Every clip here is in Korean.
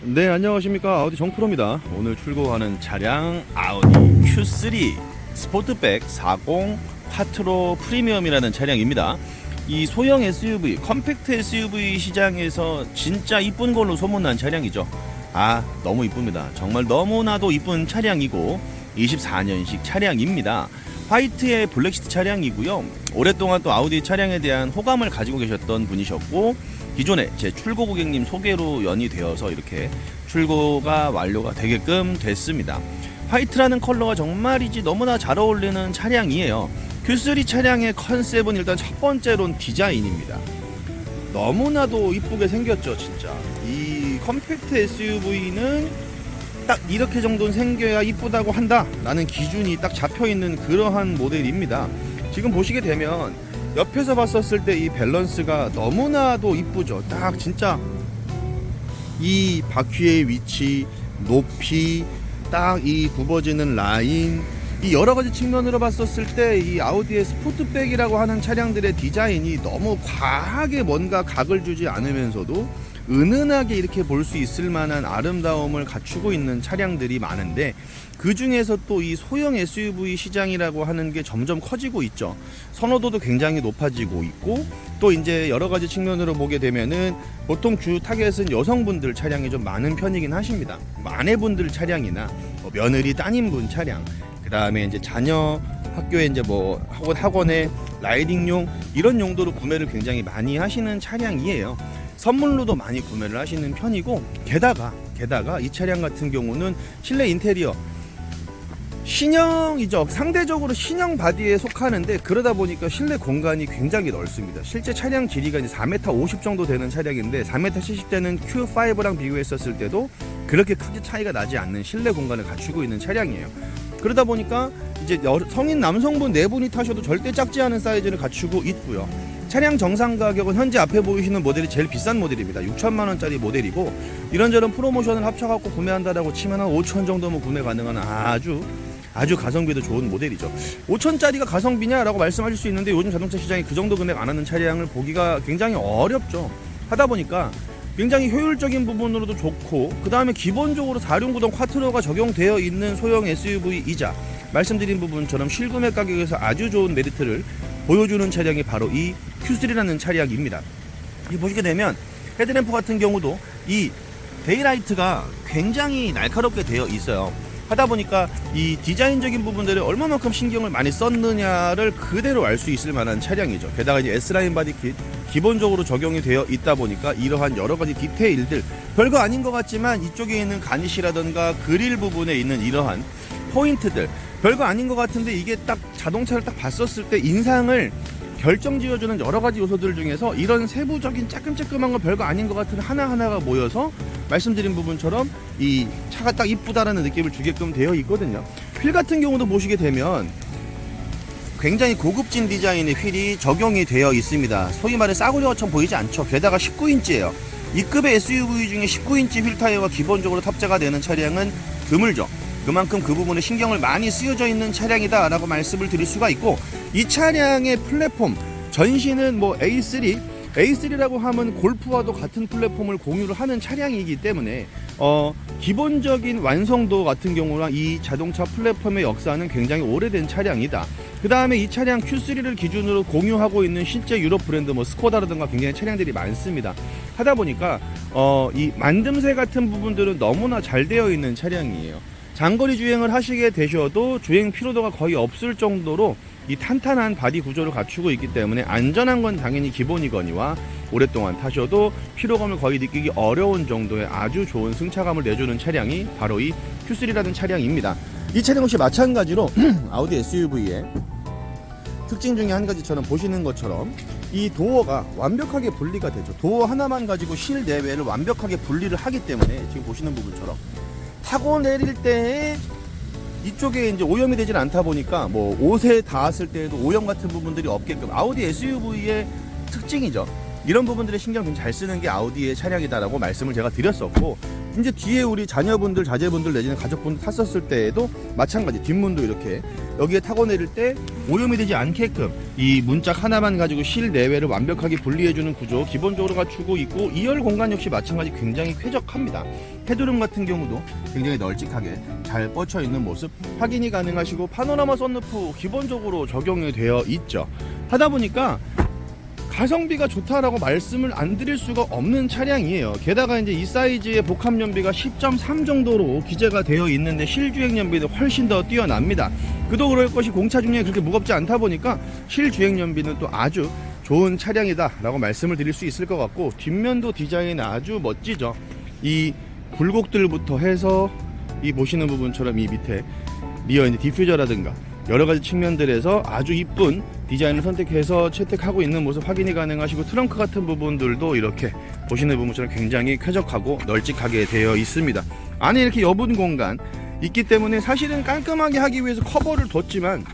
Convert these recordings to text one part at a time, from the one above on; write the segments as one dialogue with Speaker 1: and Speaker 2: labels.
Speaker 1: 네, 안녕하십니까. 아우디 정프로입니다. 오늘 출고하는 차량 아우디 Q3 스포트백 40 콰트로 프리미엄이라는 차량입니다. 이 소형 SUV, 컴팩트 SUV 시장에서 진짜 이쁜 걸로 소문난 차량이죠. 너무 이쁩니다. 정말 너무나도 이쁜 차량이고 24년식 차량입니다. 화이트의 블랙시트 차량이고요. 오랫동안 또 아우디 차량에 대한 호감을 가지고 계셨던 분이셨고, 기존에 제 출고 고객님 소개로 연이 되어서 이렇게 출고가 완료가 되게끔 됐습니다. 화이트라는 컬러가 정말이지 너무나 잘 어울리는 차량이에요. Q3 차량의 컨셉은 일단 첫 번째로는 디자인입니다. 너무나도 이쁘게 생겼죠, 진짜. 이 컴팩트 SUV는 딱 이렇게 정도는 생겨야 이쁘다고 한다 라는 기준이 딱 잡혀있는 그러한 모델입니다. 지금 보시게 되면 옆에서 봤었을 때 이 밸런스가 너무나도 이쁘죠. 딱 진짜 이 바퀴의 위치, 높이, 딱 이 굽어지는 라인, 이 여러가지 측면으로 봤었을 때 이 아우디의 스포트백이라고 하는 차량들의 디자인이 너무 과하게 뭔가 각을 주지 않으면서도 은은하게 이렇게 볼 수 있을 만한 아름다움을 갖추고 있는 차량들이 많은데, 그 중에서 또 이 소형 SUV 시장이라고 하는 게 점점 커지고 있죠. 선호도도 굉장히 높아지고 있고, 또 이제 여러 가지 측면으로 보게 되면은 보통 주 타겟은 여성분들 차량이 좀 많은 편이긴 하십니다. 아내분들 차량이나 며느리 따님분 차량, 그 다음에 이제 자녀 학교에 이제 학원에 라이딩용 이런 용도로 구매를 굉장히 많이 하시는 차량이에요. 선물로도 많이 구매를 하시는 편이고, 게다가 이 차량 같은 경우는 실내 인테리어 신형이죠. 상대적으로 신형 바디에 속하는데, 그러다 보니까 실내 공간이 굉장히 넓습니다. 실제 차량 길이가 이제 4m 50 정도 되는 차량인데 4m 70 되는 Q5랑 비교했었을 때도 그렇게 크게 차이가 나지 않는 실내 공간을 갖추고 있는 차량이에요. 그러다 보니까 이제 성인 남성분 4분이 타셔도 절대 작지 않은 사이즈를 갖추고 있고요. 차량 정상 가격은 현재 앞에 보이시는 모델이 제일 비싼 모델입니다. 6천만 원짜리 모델이고, 이런저런 프로모션을 합쳐갖고 구매한다라고 치면 한 5천 정도면 구매 가능한 아주 가성비도 좋은 모델이죠. 5천짜리가 가성비냐라고 말씀하실 수 있는데, 요즘 자동차 시장이 그 정도 금액 안 하는 차량을 보기가 굉장히 어렵죠. 하다 보니까 굉장히 효율적인 부분으로도 좋고, 그 다음에 기본적으로 4륜구동 콰트로가 적용되어 있는 소형 SUV이자 말씀드린 부분처럼 실금액 가격에서 아주 좋은 메리트를 보여주는 차량이 바로 이 Q3라는 차량입니다. 보시게 되면 헤드램프 같은 경우도 이 데이라이트가 굉장히 날카롭게 되어 있어요. 하다 보니까 이 디자인적인 부분들을 얼마만큼 신경을 많이 썼느냐를 그대로 알 수 있을 만한 차량이죠. 게다가 이제 S라인 바디킷 기본적으로 적용이 되어 있다 보니까 이러한 여러 가지 디테일들, 별거 아닌 것 같지만 이쪽에 있는 가니시라든가 그릴 부분에 있는 이러한 포인트들, 별거 아닌 것 같은데 이게 딱 자동차를 딱 봤었을 때 인상을 결정지어주는 여러 가지 요소들 중에서 이런 세부적인 조금조금한 거 별거 아닌 것 같은 하나하나가 모여서 말씀드린 부분처럼 이 차가 딱 이쁘다라는 느낌을 주게끔 되어 있거든요. 휠 같은 경우도 보시게 되면 굉장히 고급진 드자인의 휠이 적용이 되어 있습니다. 소위 말해 싸구려처럼 보이지 않죠. 게다가 19인치예요. 이 급의 SUV 중에 19인치 휠 타이어가 기본적으로 탑재가 되는 차량은 드물죠. 그만큼 그 부분에 신경을 많이 쓰여져 있는 차량이다 라고 말씀을 드릴 수가 있고, 이 차량의 플랫폼 전신은 A3라고 하면 골프와도 같은 플랫폼을 공유를 하는 차량이기 때문에 기본적인 완성도 같은 경우랑 이 자동차 플랫폼의 역사는 굉장히 오래된 차량이다. 그 다음에 이 차량 Q3를 기준으로 공유하고 있는 실제 유럽 브랜드 스코다라든가 굉장히 차량들이 많습니다. 하다 보니까 이 만듦새 같은 부분들은 너무나 잘 되어 있는 차량이에요. 장거리 주행을 하시게 되셔도 주행 피로도가 거의 없을 정도로 이 탄탄한 바디 구조를 갖추고 있기 때문에 안전한 건 당연히 기본이거니와 오랫동안 타셔도 피로감을 거의 느끼기 어려운 정도의 아주 좋은 승차감을 내주는 차량이 바로 이 Q3라는 차량입니다. 이 차량 역시 마찬가지로 아우디 SUV의 특징 중에 한 가지처럼 보시는 것처럼 이 도어가 완벽하게 분리가 되죠. 도어 하나만 가지고 실내외를 완벽하게 분리를 하기 때문에 지금 보시는 부분처럼 타고 내릴 때 이쪽에 이제 오염이 되질 않다 보니까 옷에 닿았을 때에도 오염 같은 부분들이 없게끔, 아우디 SUV의 특징이죠. 이런 부분들의 신경 좀 잘 쓰는 게 아우디의 차량이다라고 말씀을 제가 드렸었고, 이제 뒤에 우리 자녀분들, 자제분들 내지는 가족분들 탔었을 때에도 마찬가지 뒷문도 이렇게 여기에 타고 내릴 때 오염이 되지 않게끔 이 문짝 하나만 가지고 실내외를 완벽하게 분리해주는 구조 기본적으로 갖추고 있고 2열 공간 역시 마찬가지 굉장히 쾌적합니다. 헤드룸 같은 경우도 굉장히 널찍하게 잘 뻗쳐 있는 모습 확인이 가능하시고 파노라마 썬루프 기본적으로 적용이 되어 있죠. 하다 보니까 가성비가 좋다라고 말씀을 안 드릴 수가 없는 차량이에요. 게다가 이제 이 사이즈의 복합 연비가 10.3 정도로 기재가 되어 있는데 실주행 연비는 훨씬 더 뛰어납니다. 그도 그럴 것이 공차 중량이 그렇게 무겁지 않다 보니까 실주행 연비는 또 아주 좋은 차량이다 라고 말씀을 드릴 수 있을 것 같고, 뒷면도 디자인이 아주 멋지죠. 이 굴곡들부터 해서 이 보시는 부분처럼 이 밑에 리어 이제 디퓨저라든가 여러가지 측면들에서 아주 이쁜 디자인을 선택해서 채택하고 있는 모습 확인이 가능하시고, 트렁크 같은 부분들도 이렇게 보시는 부분처럼 굉장히 쾌적하고 널찍하게 되어 있습니다. 안에 이렇게 여분 공간 있기 때문에 사실은 깔끔하게 하기 위해서 커버를 뒀지만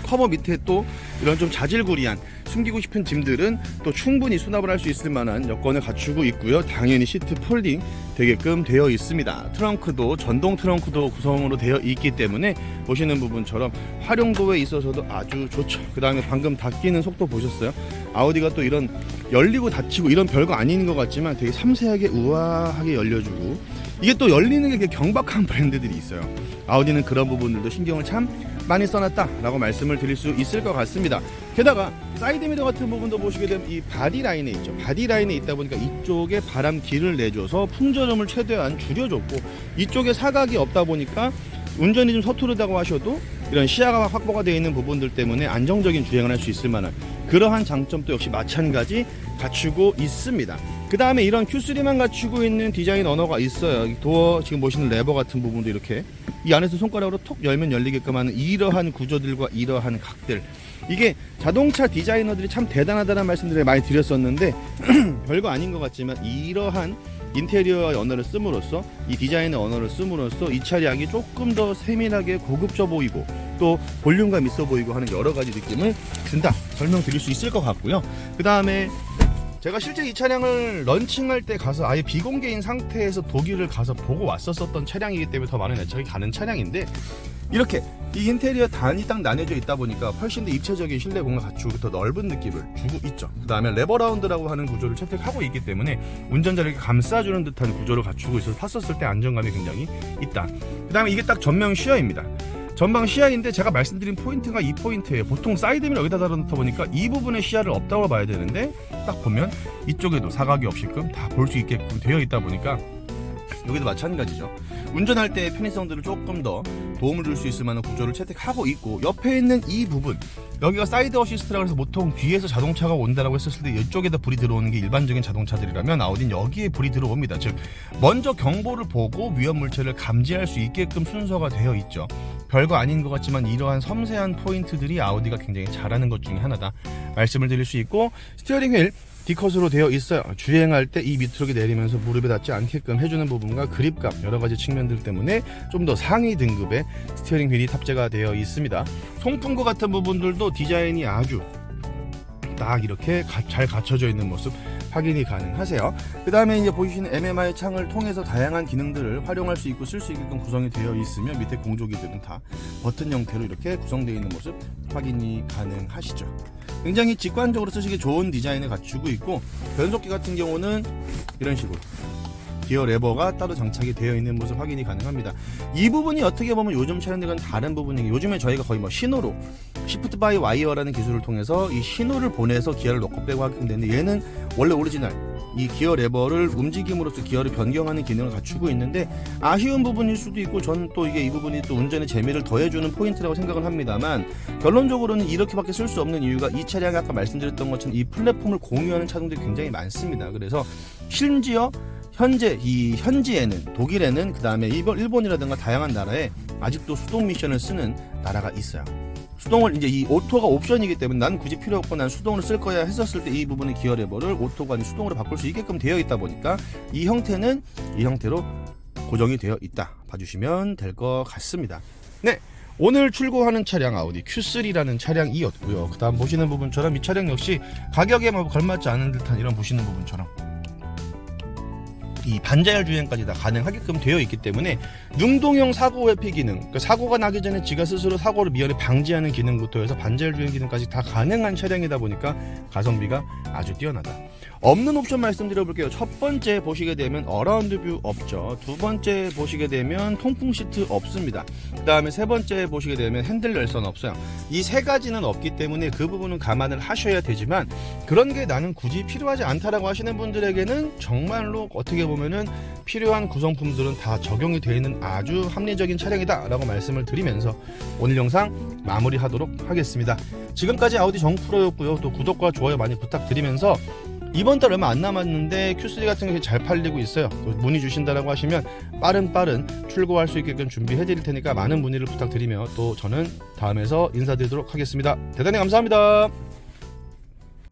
Speaker 1: 커버 밑에 또 이런 좀 자질구리한 숨기고 싶은 짐들은 또 충분히 수납을 할 수 있을 만한 여건을 갖추고 있고요. 당연히 시트 폴딩 되게끔 되어 있습니다. 트렁크도 전동 트렁크도 구성으로 되어 있기 때문에 보시는 부분처럼 활용도에 있어서도 아주 좋죠. 그 다음에 방금 닫히는 속도 보셨어요? 아우디가 또 이런 열리고 닫히고 이런 별거 아닌 것 같지만 되게 섬세하게 우아하게 열려주고, 이게 또 열리는 게 경박한 브랜드들이 있어요. 아우디는 그런 부분들도 신경을 참 많이 써놨다 라고 말씀을 드릴 수 있을 것 같습니다. 게다가 사이드미러 같은 부분도 보시게 되면 이 바디 라인에 있죠. 바디 라인에 있다 보니까 이쪽에 바람길을 내줘서 풍절음을 최대한 줄여줬고, 이쪽에 사각이 없다 보니까 운전이 좀 서투르다고 하셔도 이런 시야가 확보가 되어 있는 부분들 때문에 안정적인 주행을 할 수 있을 만한 그러한 장점도 역시 마찬가지 갖추고 있습니다. 그 다음에 이런 Q3만 갖추고 있는 디자인 언어가 있어요. 도어 지금 보시는 레버 같은 부분도 이렇게 이 안에서 손가락으로 톡 열면 열리게끔 하는 이러한 구조들과 이러한 각들, 이게 자동차 디자이너들이 참 대단하다는 말씀들을 많이 드렸었는데 별거 아닌 것 같지만 이러한 인테리어 언어를 씀으로써, 이 디자인의 언어를 씀으로써 이 차량이 조금 더 세밀하게 고급져 보이고 또 볼륨감 있어 보이고 하는 여러 가지 느낌을 준다 설명드릴 수 있을 것 같고요. 그 다음에 제가 실제 이 차량을 런칭할 때 가서 아예 비공개인 상태에서 독일을 가서 보고 왔었던 차량이기 때문에 더 많은 애착이 가는 차량인데, 이렇게 이 인테리어 단이 딱 나뉘어져 있다 보니까 훨씬 더 입체적인 실내 공간 갖추고 더 넓은 느낌을 주고 있죠. 그 다음에 레버라운드라고 하는 구조를 채택하고 있기 때문에 운전자를 감싸주는 듯한 구조를 갖추고 있어서 탔었을 때 안정감이 굉장히 있다. 그 다음에 이게 딱 전면 시야입니다. 전방 시야인데 제가 말씀드린 포인트가 이 포인트예요. 보통 사이드미러 여기다 달아놓다 보니까 이 부분에 시야를 없다고 봐야 되는데, 딱 보면 이쪽에도 사각이 없이끔 다 볼 수 있게끔 되어 있다 보니까 여기도 마찬가지죠. 운전할 때의 편의성들을 조금 더 도움을 줄 수 있을 만한 구조를 채택하고 있고, 옆에 있는 이 부분 여기가 사이드 어시스트라고 해서 보통 뒤에서 자동차가 온다라고 했었을 때 이쪽에다 불이 들어오는 게 일반적인 자동차들이라면 아우디는 여기에 불이 들어옵니다. 즉 먼저 경보를 보고 위험 물체를 감지할 수 있게끔 순서가 되어 있죠. 별거 아닌 것 같지만 이러한 섬세한 포인트들이 아우디가 굉장히 잘하는 것 중에 하나다 말씀을 드릴 수 있고, 스티어링 휠 D컷으로 되어 있어요. 주행할 때 이 밑으로 내리면서 무릎에 닿지 않게끔 해주는 부분과 그립감 여러가지 측면들 때문에 좀 더 상위 등급의 스티어링 휠이 탑재가 되어 있습니다. 송풍구 같은 부분들도 디자인이 아주 딱 이렇게 잘 갖춰져 있는 모습 확인이 가능하세요. 그 다음에 이제 보시는 MMI 창을 통해서 다양한 기능들을 활용할 수 있고 쓸 수 있게끔 구성이 되어 있으며, 밑에 공조기들은 다 버튼 형태로 이렇게 구성되어 있는 모습 확인이 가능하시죠. 굉장히 직관적으로 쓰시기 좋은 디자인을 갖추고 있고, 변속기 같은 경우는 이런 식으로 기어 레버가 따로 장착이 되어 있는 모습 확인이 가능합니다. 이 부분이 어떻게 보면 요즘 차량들과는 다른 부분이, 요즘에 저희가 거의 뭐 신호로 시프트 바이 와이어라는 기술을 통해서 이 신호를 보내서 기어를 넣고 빼고 하게 되는데, 얘는 원래 오리지널 이 기어 레버를 움직임으로써 기어를 변경하는 기능을 갖추고 있는데, 아쉬운 부분일 수도 있고 저는 또 이게 이 부분이 또 운전의 재미를 더해주는 포인트라고 생각을 합니다만, 결론적으로는 이렇게밖에 쓸 수 없는 이유가 이 차량이 아까 말씀드렸던 것처럼 이 플랫폼을 공유하는 차종들이 굉장히 많습니다. 그래서 심지어 현지에는 독일에는, 그 다음에 일본이라든가 다양한 나라에 아직도 수동 미션을 쓰는 나라가 있어요. 수동을 이제 이 오토가 옵션이기 때문에 난 굳이 필요 없고 난 수동으로 쓸 거야 했었을 때 이 부분의 기어 레버를 오토가 아닌 수동으로 바꿀 수 있게끔 되어 있다 보니까 이 형태는 이 형태로 고정이 되어 있다 봐주시면 될 것 같습니다. 네, 오늘 출고하는 차량 아우디 Q3라는 차량이었고요. 그 다음 보시는 부분처럼 이 차량 역시 가격에 걸맞지 않은 듯한 이런 보시는 부분처럼 이 반자율 주행까지 다 가능하게끔 되어 있기 때문에 능동형 사고 회피 기능, 그러니까 사고가 나기 전에 지가 스스로 사고를 미연에 방지하는 기능부터 해서 반자율 주행 기능까지 다 가능한 차량이다 보니까 가성비가 아주 뛰어나다. 없는 옵션 말씀드려볼게요. 첫 번째 보시게 되면 어라운드 뷰 없죠. 두 번째 보시게 되면 통풍 시트 없습니다. 그 다음에 세 번째 보시게 되면 핸들 열선 없어요. 이 세 가지는 없기 때문에 그 부분은 감안을 하셔야 되지만, 그런 게 나는 굳이 필요하지 않다라고 하시는 분들에게는 정말로 어떻게 보면은 필요한 구성품들은 다 적용이 되어 있는 아주 합리적인 차량이다 라고 말씀을 드리면서 오늘 영상 마무리하도록 하겠습니다. 지금까지 아우디 정프로였고요. 또 구독과 좋아요 많이 부탁드리면서 이번 달 얼마 안 남았는데 Q3 같은 게 잘 팔리고 있어요. 문의 주신다라고 하시면 빠른 출고할 수 있게끔 준비해 드릴 테니까 많은 문의를 부탁드리며 또 저는 다음에서 인사드리도록 하겠습니다. 대단히 감사합니다.